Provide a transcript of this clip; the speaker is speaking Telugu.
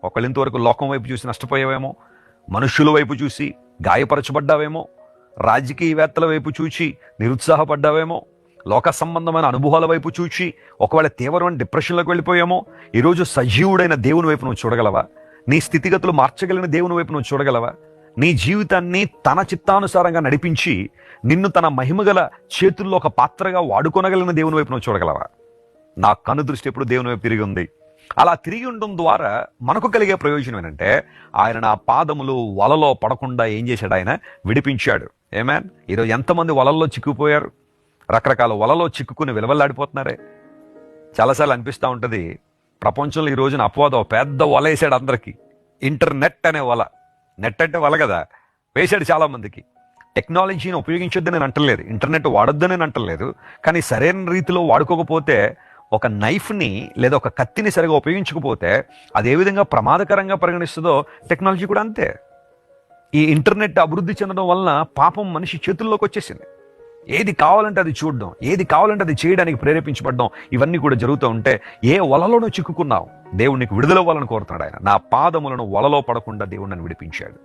ఒకళ్ళు ఇంతవరకు లోకం వైపు చూసి నష్టపోయావేమో, మనుషుల వైపు చూసి గాయపరచబడ్డావేమో, రాజకీయవేత్తల వైపు చూచి నిరుత్సాహపడ్డావేమో, లోక సంబంధమైన అనుభవాల వైపు చూచి ఒకవేళ తీవ్రమైన డిప్రెషన్లోకి వెళ్ళిపోయామో, ఈరోజు సజీవుడైన దేవుని వైపు నువ్వు చూడగలవా? నీ స్థితిగతులు మార్చగలిగిన దేవుని వైపు నువ్వు చూడగలవా? నీ జీవితాన్ని తన చిత్తానుసారంగా నడిపించి నిన్ను తన మహిమగల చేతుల్లో ఒక పాత్రగా వాడుకొనగలిగిన దేవుని వైపు నువ్వు చూడగలవా? నా కను దృష్టి ఎప్పుడు దేవుని వైపు తిరిగి ఉంది. అలా తిరిగి ఉండడం ద్వారా మనకు కలిగే ప్రయోజనం ఏంటంటే, ఆయన నా పాదములు వలలో పడకుండా ఏం చేశాడు? ఆయన విడిపించాడు. ఏమేన్? ఈరోజు ఎంతమంది వలల్లో చిక్కుపోయారు, రకరకాల వలలో చిక్కుకుని విలవల్లాడిపోతున్నారే. చాలాసార్లు అనిపిస్తూ ఉంటుంది, ప్రపంచంలో ఈ రోజున అపవాదం పెద్ద వల వేసాడు అందరికీ. ఇంటర్నెట్ అనే వల. నెట్ అంటే వల కదా, వేశాడు చాలామందికి. టెక్నాలజీని ఉపయోగించొద్దని నేను అంటలేదు, ఇంటర్నెట్ వాడొద్దని నేను అంటలేదు. కానీ సరైన రీతిలో వాడుకోకపోతే, ఒక నైఫ్ని లేదా ఒక కత్తిని సరిగా ఉపయోగించకపోతే అది ఏ విధంగా ప్రమాదకరంగా పరిగణిస్తుందో టెక్నాలజీ కూడా అంతే. ఈ ఇంటర్నెట్ అభివృద్ధి చెందడం వలన పాపం మనిషి చేతుల్లోకి వచ్చేసింది. ఏది కావాలంటే అది చూడడం, ఏది కావాలంటే అది చేయడానికి ప్రేరేపించబడడం, ఇవన్నీ కూడా జరుగుతూ ఉంటే ఏ వలలోనూ చిక్కుకున్నావు, దేవుడు నీకు విడుదల అవ్వాలని కోరుతున్నాడు. ఆయన నా పాదములను వలలో పడకుండా దేవుడు నన్ను విడిపించాడు.